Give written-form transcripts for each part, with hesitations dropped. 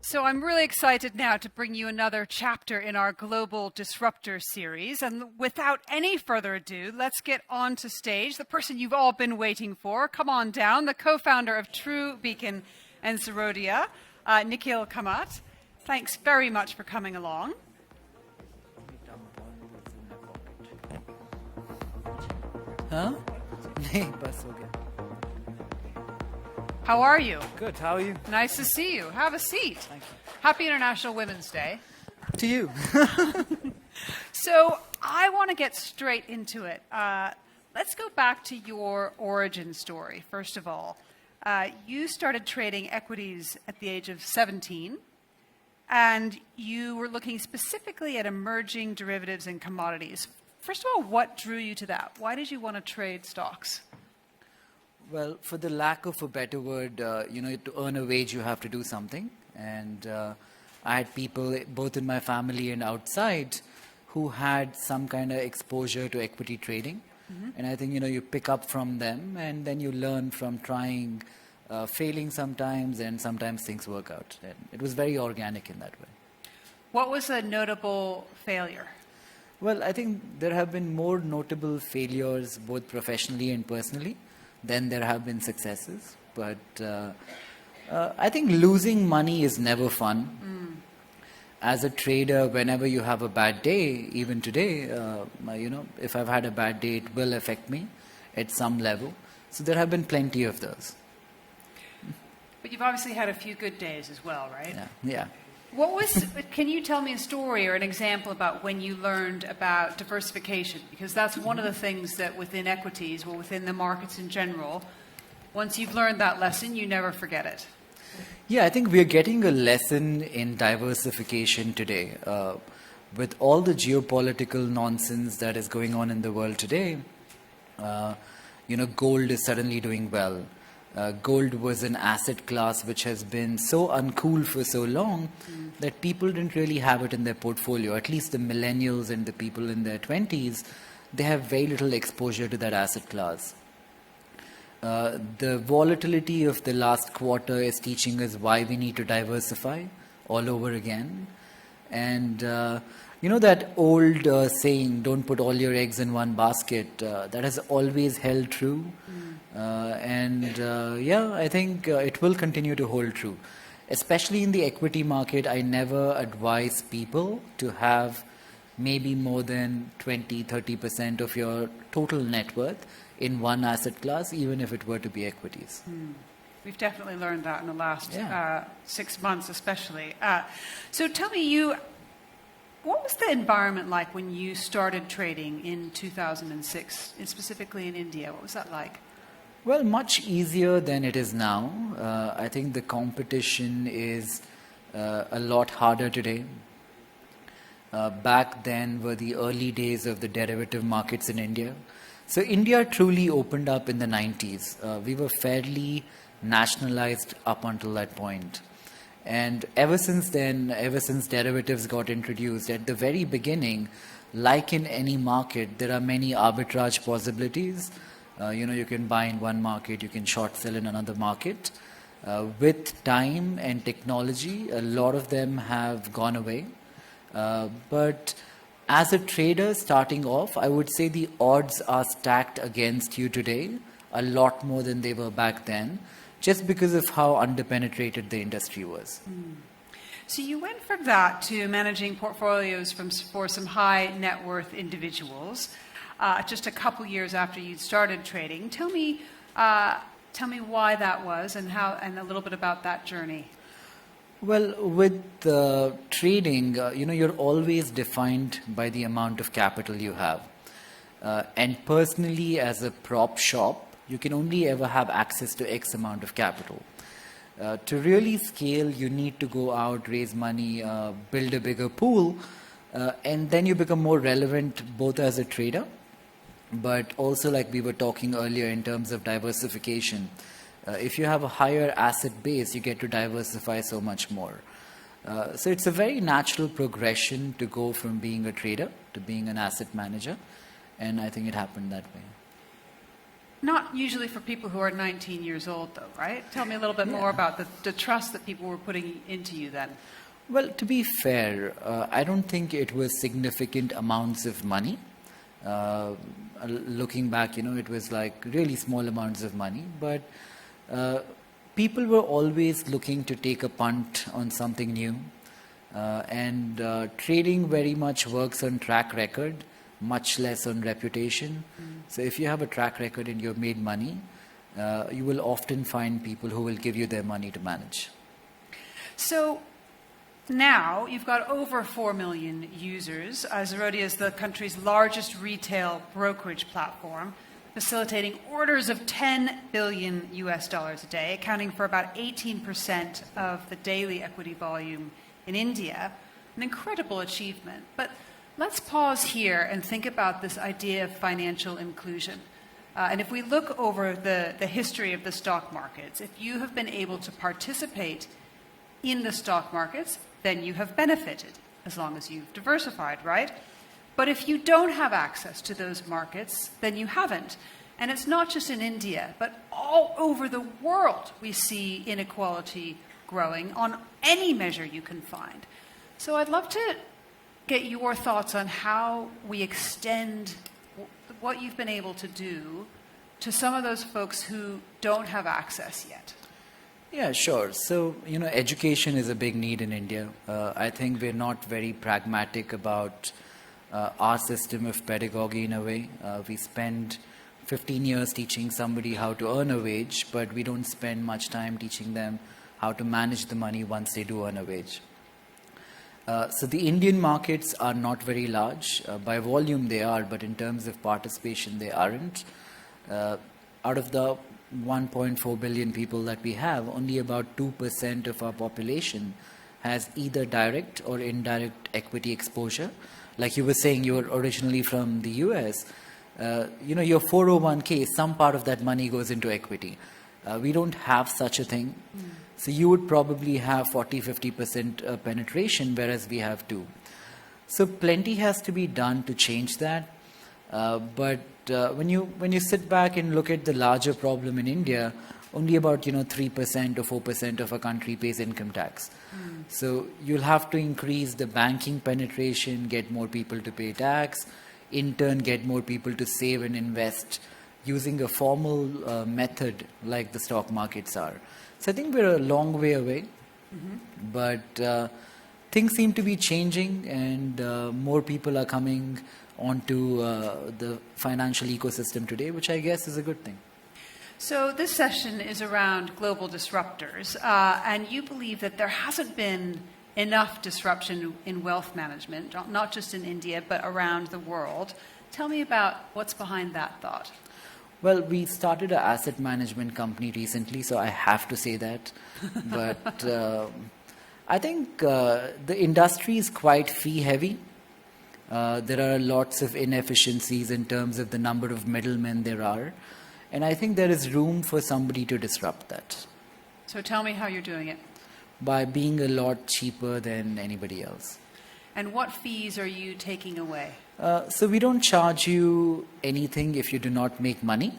So I'm really excited now to bring you another chapter in our Global Disruptors series. And without any further ado, let's get on to stage the person you've all been waiting for. Come on down, the co-founder of True Beacon and Zerodha, Nikhil Kamath. Thanks very much for coming along. Huh? Nee, bas ho gaya. How are you? Good, how are you? Nice to see you. Have a seat. Thank you. Happy International Women's Day. To you. So I want to get straight into it. Let's go back to your origin story, first of all. You started trading equities at the age of 17, and you were looking specifically at emerging derivatives and commodities. First of all, what drew you to that? Why did you want to trade stocks? Well, for the lack of a better word, to earn a wage, you have to do something. And I had people, both in my family and outside, who had some kind of exposure to equity trading. Mm-hmm. And I think, you pick up from them, and then you learn from trying, failing sometimes, and sometimes things work out. And it was very organic in that way. What was a notable failure? Well, I think there have been more notable failures, both professionally and personally, than there have been successes. But I think losing money is never fun. Mm. As a trader, whenever you have a bad day, even today, if I've had a bad day, it will affect me at some level. So there have been plenty of those. But you've obviously had a few good days as well, right? Yeah. Can you tell me a story or an example about when you learned about diversification? Because that's one of the things that within equities, or within the markets in general, once you've learned that lesson, you never forget it. Yeah, I think we're getting a lesson in diversification today. With all the geopolitical nonsense that is going on in the world today, gold is suddenly doing well. Gold was an asset class which has been so uncool for so long that people didn't really have it in their portfolio. At least the millennials and the people in their 20s, they have very little exposure to that asset class. The volatility of the last quarter is teaching us why we need to diversify all over again. And that old saying, don't put all your eggs in one basket, that has always held true. I think it will continue to hold true. Especially in the equity market, I never advise people to have maybe more than 20-30% of your total net worth in one asset class, even if it were to be equities. We've definitely learned that in the last 6 months especially. So tell me, what was the environment like when you started trading in 2006, and specifically in India? What was that like? Well, much easier than it is now. I think the competition is a lot harder today. Back then were the early days of the derivative markets in India. So India truly opened up in the 90s. We were fairly nationalized up until that point. And ever since then, ever since derivatives got introduced, at the very beginning, like in any market, there are many arbitrage possibilities. You can buy in one market, you can short sell in another market. With time and technology, a lot of them have gone away. But as a trader starting off, I would say the odds are stacked against you today a lot more than they were back then, just because of how underpenetrated the industry was. So you went from that to managing portfolios for some high net worth individuals. Just a couple years after you'd started trading. Tell me why that was and a little bit about that journey. Well, with trading, you're always defined by the amount of capital you have. And personally, as a prop shop, you can only ever have access to X amount of capital. To really scale, you need to go out, raise money, build a bigger pool, and then you become more relevant both as a trader, but also like we were talking earlier in terms of diversification. If you have a higher asset base, you get to diversify so much more. So it's a very natural progression to go from being a trader to being an asset manager, and I think it happened that way. not usually for people who are 19 years old, though, right? Tell me a little bit more about the trust that people were putting into you then. Well, to be fair, I don't think it was significant amounts of money. Looking back, it was like really small amounts of money, but people were always looking to take a punt on something new. And trading very much works on track record, much less on reputation. So if you have a track record and you've made money, you will often find people who will give you their money to manage. So now you've got over 4 million users. Zerodha is the country's largest retail brokerage platform, facilitating orders of $10 billion a day, accounting for about 18% of the daily equity volume in India. An incredible achievement. But let's pause here and think about this idea of financial inclusion. And if we look over the history of the stock markets, if you have been able to participate in the stock markets, then you have benefited, as long as you've diversified, right? But if you don't have access to those markets, then you haven't. And it's not just in India, but all over the world we see inequality growing on any measure you can find. So I'd love to get your thoughts on how we extend what you've been able to do to some of those folks who don't have access yet. Yeah, sure. So, education is a big need in India. I think we're not very pragmatic about our system of pedagogy in a way. We spend 15 years teaching somebody how to earn a wage, but we don't spend much time teaching them how to manage the money once they do earn a wage. So the Indian markets are not very large. By volume they are, but in terms of participation they aren't. Out of the 1.4 billion people that we have, only about 2% of our population has either direct or indirect equity exposure. Like you were saying, you were originally from the US. Your 401k, some part of that money goes into equity. We don't have such a thing. So you would probably have 40-50% penetration, whereas we have 2. So plenty has to be done to change that. But when you sit back and look at the larger problem in India, only about 3% or 4% of a country pays income tax. So you'll have to increase the banking penetration, get more people to pay tax, in turn get more people to save and invest using a formal method like the stock markets are. So I think we're a long way away, but things seem to be changing, and more people are coming onto the financial ecosystem today, which I guess is a good thing. So this session is around global disruptors, and you believe that there hasn't been enough disruption in wealth management, not just in India, but around the world. Tell me about what's behind that thought. Well, we started an asset management company recently, so I have to say that. But I think the industry is quite fee-heavy. There are lots of inefficiencies in terms of the number of middlemen there are. And I think there is room for somebody to disrupt that. So tell me how you're doing it. By being a lot cheaper than anybody else. And what fees are you taking away? So we don't charge you anything if you do not make money,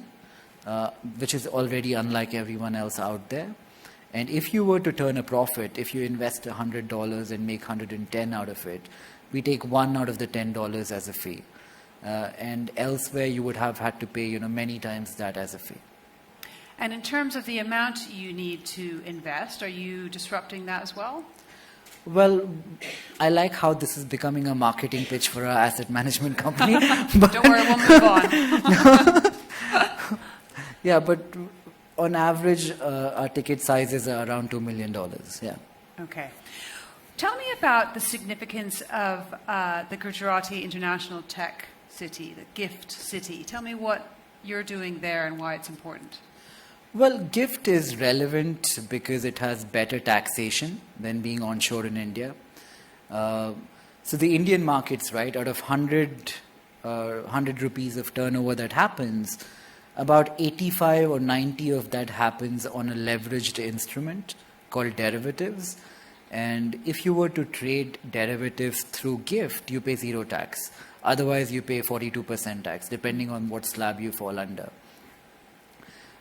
which is already unlike everyone else out there. And if you were to turn a profit, if you invest $100 and make 110 out of it, we take 1 out of the $10 as a fee. And elsewhere you would have had to pay many times that as a fee. And in terms of the amount you need to invest, are you disrupting that as well? Well, I like how this is becoming a marketing pitch for our asset management company. Don't worry, we'll move on. Yeah, but on average, our ticket sizes are around $2 million. Yeah. Okay. Tell me about the significance of the Gujarati International Tech City, the GIFT City. Tell me what you're doing there and why it's important. Well, GIFT is relevant because it has better taxation than being onshore in India. So the Indian markets, right, out of 100 rupees of turnover that happens, about 85 or 90 of that happens on a leveraged instrument called derivatives. And if you were to trade derivatives through GIFT, you pay 0 tax. Otherwise, you pay 42% tax, depending on what slab you fall under.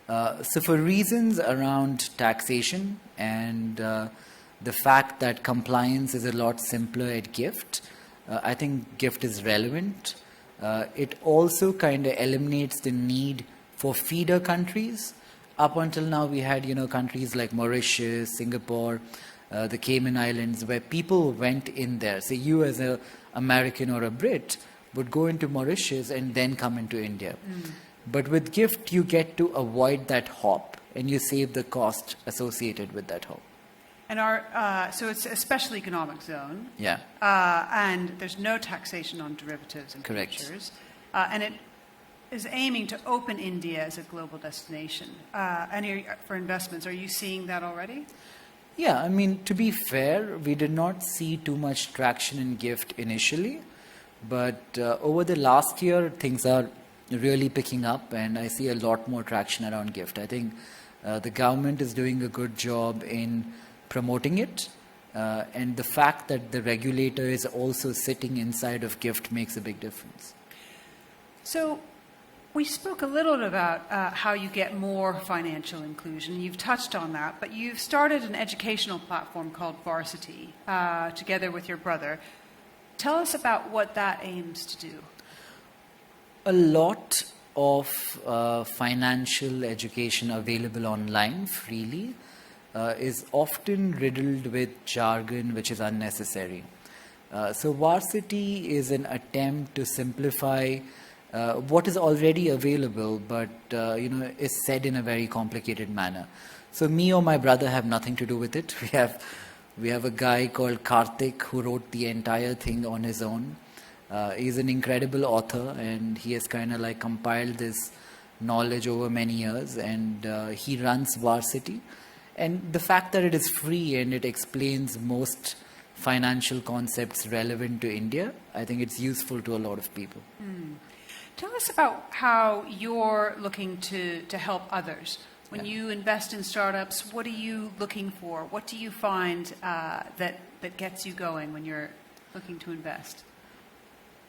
So for reasons around taxation and the fact that compliance is a lot simpler at GIFT, I think GIFT is relevant. It also kind of eliminates the need for feeder countries. Up until now, we had, countries like Mauritius, Singapore, the Cayman Islands, where people went in there. Say you as an American or a Brit would go into Mauritius and then come into India. But with GIFT, you get to avoid that hop and you save the cost associated with that hop. And so it's a special economic zone. Yeah. And there's no taxation on derivatives and futures. And it is aiming to open India as a global destination. And for investments, are you seeing that already? Yeah, I mean, to be fair, we did not see too much traction in GIFT initially. But over the last year, things are really picking up, and I see a lot more traction around GIFT. I think the government is doing a good job in promoting it, and the fact that the regulator is also sitting inside of GIFT makes a big difference. So we spoke a little bit about how you get more financial inclusion. You've touched on that, but you've started an educational platform called Varsity together with your brother. Tell us about what that aims to do. A lot of financial education available online freely is often riddled with jargon which is unnecessary. So Varsity is an attempt to simplify what is already available, but is said in a very complicated manner. So me or my brother have nothing to do with it. We have a guy called Karthik who wrote the entire thing on his own. He's an incredible author, and he has kind of like compiled this knowledge over many years, and he runs Varsity. And the fact that it is free and it explains most financial concepts relevant to India, I think it's useful to a lot of people. Tell us about how you're looking to help others. When you invest in startups, what are you looking for? What do you find that gets you going when you're looking to invest?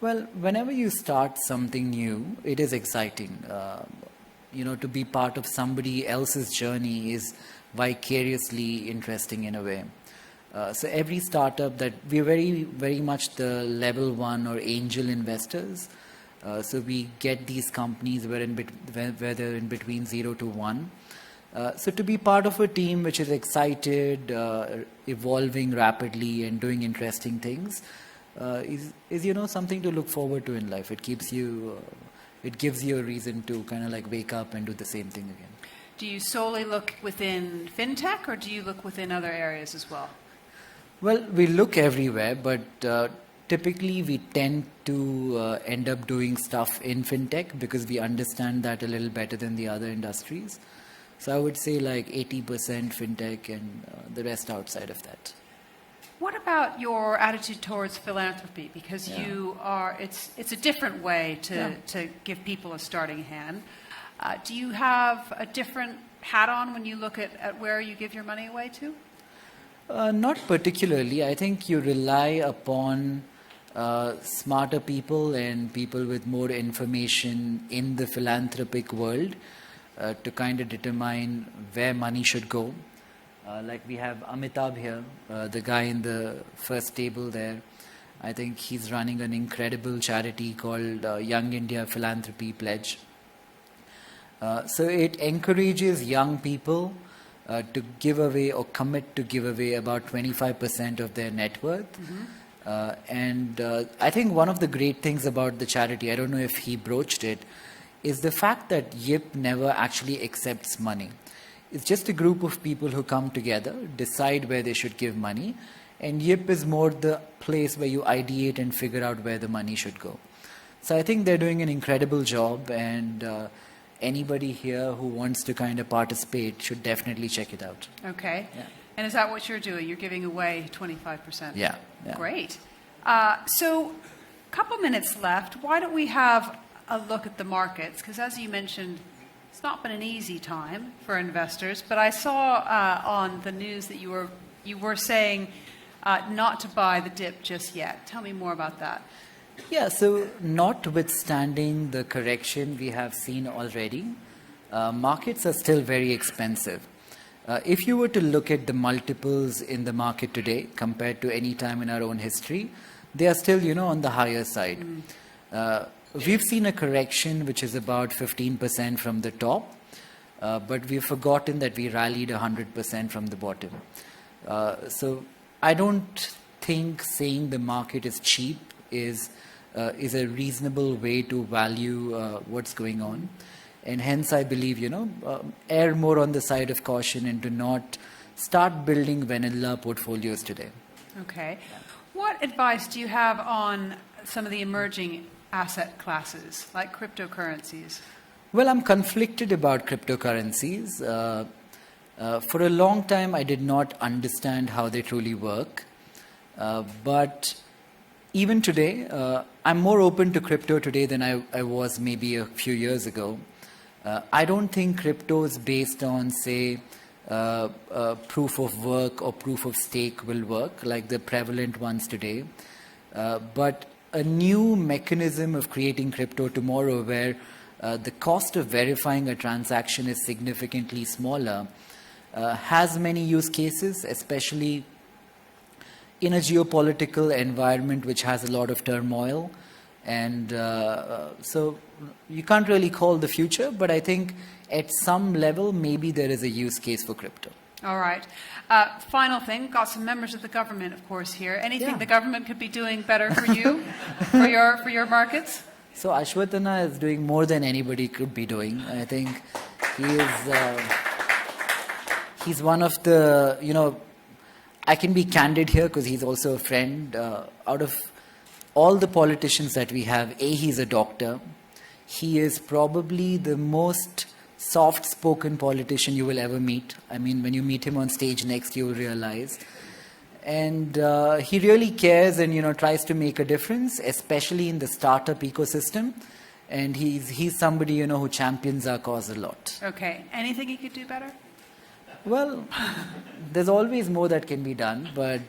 Well, whenever you start something new, it is exciting. To be part of somebody else's journey is vicariously interesting in a way. So every startup that we're very, very much the level 1 or angel investors. So we get these companies where they're in between 0 to 1. So to be part of a team which is excited, evolving rapidly and doing interesting things is something to look forward to in life. It keeps you, it gives you a reason to kind of like wake up and do the same thing again. Do you solely look within fintech, or do you look within other areas as well? Well, we look everywhere, but typically we tend to end up doing stuff in fintech because we understand that a little better than the other industries. So I would say like 80% fintech and the rest outside of that. What about your attitude towards philanthropy? Because it's a different way to give people a starting hand. Do you have a different hat on when you look at where you give your money away to? Not particularly. I think you rely upon smarter people and people with more information in the philanthropic world to kind of determine where money should go. Like we have Amitabh here, the guy in the first table there. I think he's running an incredible charity called Young India Philanthropy Pledge. So it encourages young people to give away or commit to give away about 25% of their net worth. And I think one of the great things about the charity, I don't know if he broached it, is the fact that YIP never actually accepts money. It's just a group of people who come together, decide where they should give money, and YIP is more the place where you ideate and figure out where the money should go. So I think they're doing an incredible job, and anybody here who wants to kind of participate should definitely check it out. Okay. Yeah. And is that what you're doing? You're giving away 25%? Yeah. Great. So a couple minutes left. Why don't we have a look at the markets? Because as you mentioned, it's not been an easy time for investors, but I saw on the news that you were saying not to buy the dip just yet. Tell me more about that. Yeah, so notwithstanding the correction we have seen already, markets are still very expensive. If you were to look at the multiples in the market today compared to any time in our own history, they are still, on the higher side. We've seen a correction which is about 15% from the top, but we've forgotten that we rallied 100% from the bottom. So I don't think saying the market is cheap is a reasonable way to value what's going on. And hence I believe, err more on the side of caution and do not start building vanilla portfolios today. Okay. What advice do you have on some of the emerging asset classes, like cryptocurrencies? Well, I'm conflicted about cryptocurrencies. For a long time, I did not understand how they truly work. But even today, I'm more open to crypto today than I was maybe a few years ago. I don't think crypto is based on, say, proof of work or proof of stake will work like the prevalent ones today. But a new mechanism of creating crypto tomorrow where the cost of verifying a transaction is significantly smaller has many use cases, especially in a geopolitical environment which has a lot of turmoil. And so you can't really call the future, but I think at some level, maybe there is a use case for crypto. All right. Final thing, got some members of the government, of course, here. Anything the government could be doing better for you, for your markets? So Ashwatthana is doing more than anybody could be doing. I think he's one of the, I can be candid here because he's also a friend. Out of all the politicians that we have, he's a doctor. He is probably the most soft-spoken politician you will ever meet. I mean, when you meet him on stage next, you will realize. And he really cares and, tries to make a difference, especially in the startup ecosystem. And he's somebody, who champions our cause a lot. Okay. Anything he could do better? Well, there's always more that can be done. But,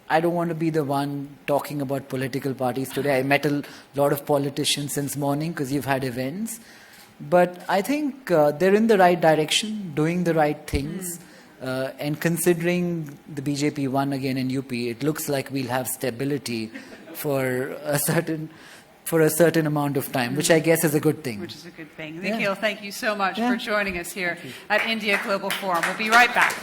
I don't want to be the one talking about political parties today. I met a lot of politicians since morning because you've had events. But I think they're in the right direction, doing the right things. And considering the BJP won again in UP, it looks like we'll have stability for a certain amount of time, which I guess is a good thing. Which is a good thing. Nikhil, thank you so much for joining us here at India Global Forum. We'll be right back.